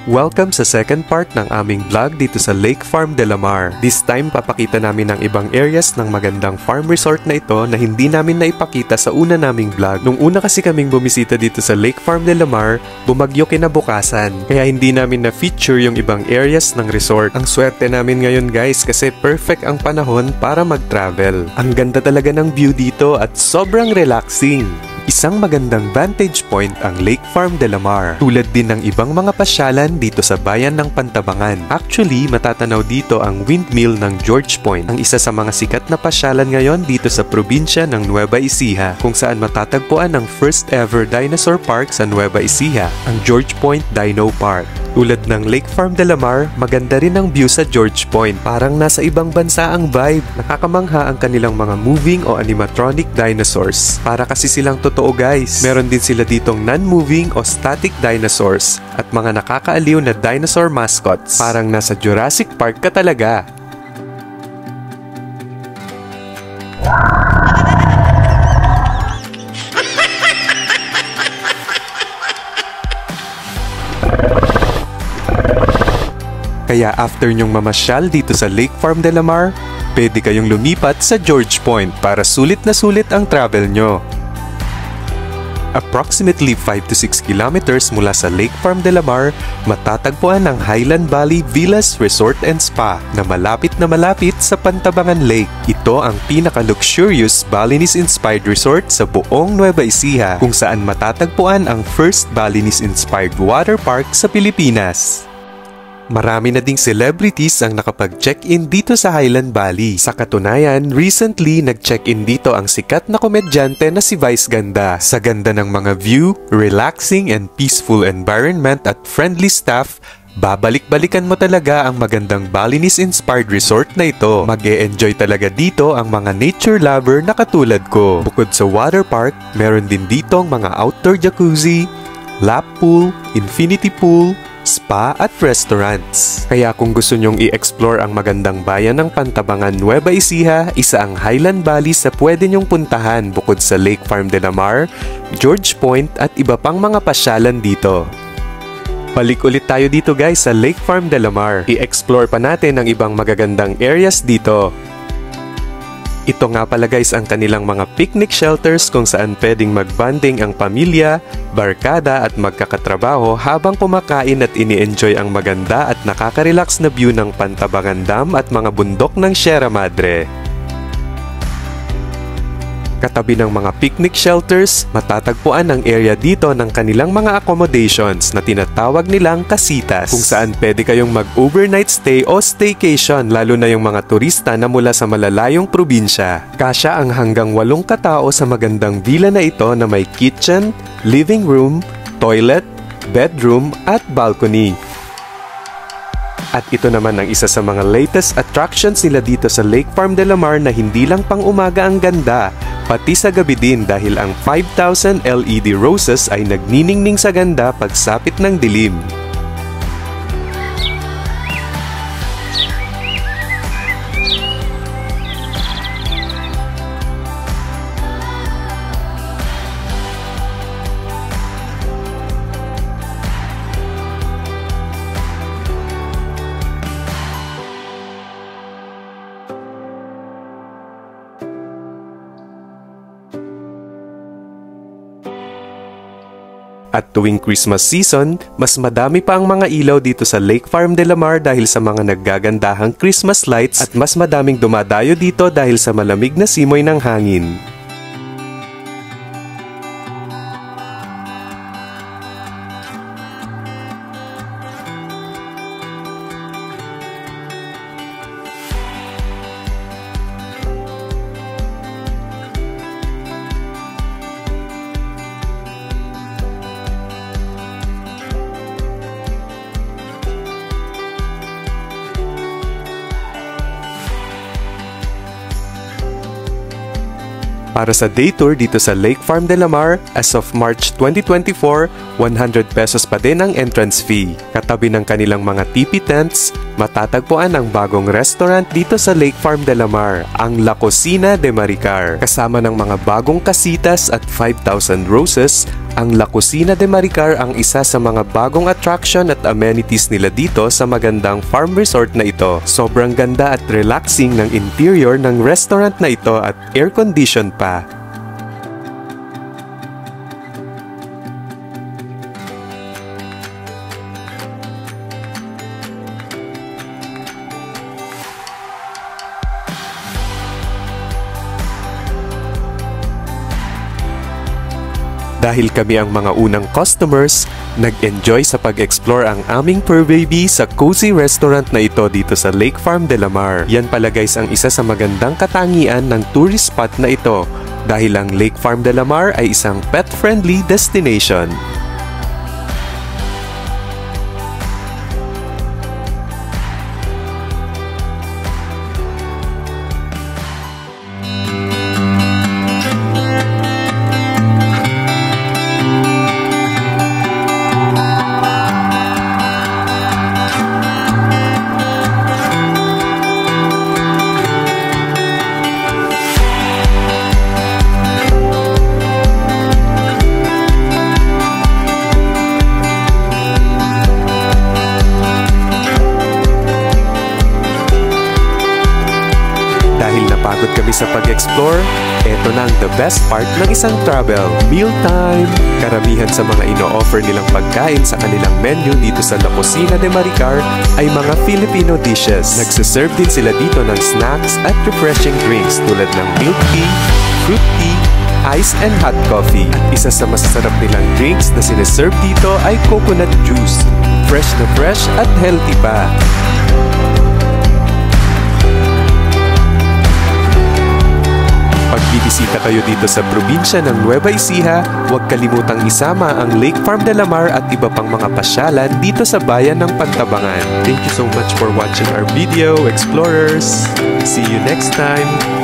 Welcome sa second part ng aming vlog dito sa Lake Farm de la Mar. This time, papakita namin ang ibang areas ng magandang farm resort na ito na hindi namin naipakita sa una naming vlog. Nung una kasi kaming bumisita dito sa Lake Farm de la Mar, bumagyo kinabukasan. Kaya hindi namin na-feature yung ibang areas ng resort. Ang swerte namin ngayon guys kasi perfect ang panahon para mag-travel. Ang ganda talaga ng view dito at sobrang relaxing. Isang magandang vantage point ang Lake Farm de la Mar. Tulad din ng ibang mga pasyalan dito sa bayan ng Pantabangan. Actually, matatanaw dito ang windmill ng George Point, ang isa sa mga sikat na pasyalan ngayon dito sa probinsya ng Nueva Ecija, kung saan matatagpuan ang first ever dinosaur park sa Nueva Ecija, ang George Point Dino Park. Tulad ng Lake Farm de la Mar, maganda rin ang view sa George Point. Parang nasa ibang bansa ang vibe. Nakakamangha ang kanilang mga moving o animatronic dinosaurs. Para kasi silang totoo guys. Meron din sila ditong non-moving o static dinosaurs at mga nakakaaliw na dinosaur mascots. Parang nasa Jurassic Park ka talaga. Kaya after nyong mamasyal dito sa Lake Farm de la Mar, pwede kayong lumipat sa George Point para sulit na sulit ang travel nyo. Approximately 5 to 6 kilometers mula sa Lake Farm de la Mar, matatagpuan ang Highland Valley Villas Resort and Spa na malapit sa Pantabangan Lake. Ito ang pinaka-luxurious Balinese-inspired resort sa buong Nueva Ecija, kung saan matatagpuan ang first Balinese-inspired water park sa Pilipinas. Marami na ding celebrities ang nakapag-check-in dito sa Highland Valley. Sa katunayan, recently nag-check-in dito ang sikat na komedyante na si Vice Ganda. Sa ganda ng mga view, relaxing and peaceful environment at friendly staff, babalik-balikan mo talaga ang magandang Balinese-inspired resort na ito. Mag-e-enjoy talaga dito ang mga nature lover na katulad ko. Bukod sa water park, meron din dito ang mga outdoor jacuzzi, lap pool, infinity pool, spa at restaurants. Kaya kung gusto nyong i-explore ang magandang bayan ng Pantabangan, Nueva Ecija, isa ang Highland Valley sa pwede nyong puntahan bukod sa Lake Farm de la Mar, George Point at iba pang mga pasyalan dito. Balik ulit tayo dito guys sa Lake Farm de la Mar. I-explore pa natin ang ibang magagandang areas dito. Ito nga pala guys ang kanilang mga picnic shelters kung saan pwedeng magbanding ang pamilya, barkada at magkakatrabaho habang kumakain at ini-enjoy ang maganda at nakaka-relax na view ng Pantabangan Dam at mga bundok ng Sierra Madre. Katabi ng mga picnic shelters, matatagpuan ang area dito ng kanilang mga accommodations na tinatawag nilang kasitas, kung saan pwede kayong mag-overnight stay o staycation lalo na yung mga turista na mula sa malalayong probinsya. Kasya ang hanggang 8 katao sa magandang villa na ito na may kitchen, living room, toilet, bedroom at balcony. At ito naman ang isa sa mga latest attractions nila dito sa Lake Farm de la Mar na hindi lang pang umaga ang ganda, pati sa gabi din dahil ang 5,000 LED roses ay nagniningning sa ganda pagsapit ng dilim. At tuwing Christmas season, mas madami pa ang mga ilaw dito sa Lake Farm de la Mar dahil sa mga naggagandahang Christmas lights at mas madaming dumadayo dito dahil sa malamig na simoy ng hangin. Para sa day tour dito sa Lake Farm de la Mar, as of March 2024, 100 pesos pa din ang entrance fee. Katabi ng kanilang mga tipi tents, matatagpuan ang bagong restaurant dito sa Lake Farm de la Mar, ang La Cocina de Maricar. Kasama ng mga bagong kasitas at 5,000 roses, Ang La Cocina de Maricar ang isa sa mga bagong attraction at amenities nila dito sa magandang farm resort na ito. Sobrang ganda at relaxing ng interior ng restaurant na ito at air-condition pa. Dahil kami ang mga unang customers, nag-enjoy sa pag-explore ang aming fur baby sa cozy restaurant na ito dito sa Lake Farm de la Mar. Yan pala guys ang isa sa magandang katangian ng tourist spot na ito dahil ang Lake Farm de la Mar ay isang pet-friendly destination. Pagod kami sa pag-explore, eto na ang the best part ng isang travel, mealtime! Karamihan sa mga ino-offer nilang pagkain sa kanilang menu dito sa La Cocina de Maricar ay mga Filipino dishes. Nagsiserve din sila dito ng snacks at refreshing drinks tulad ng milk tea, fruit tea, ice and hot coffee. At isa sa masasarap nilang drinks na siniserve dito ay coconut juice. Fresh na fresh at healthy pa. Pag bibisita kayo dito sa probinsya ng Nueva Ecija, huwag kalimutang isama ang Lake Farm de la Mar at iba pang mga pasyalan dito sa bayan ng Pantabangan. Thank you so much for watching our video, explorers! See you next time!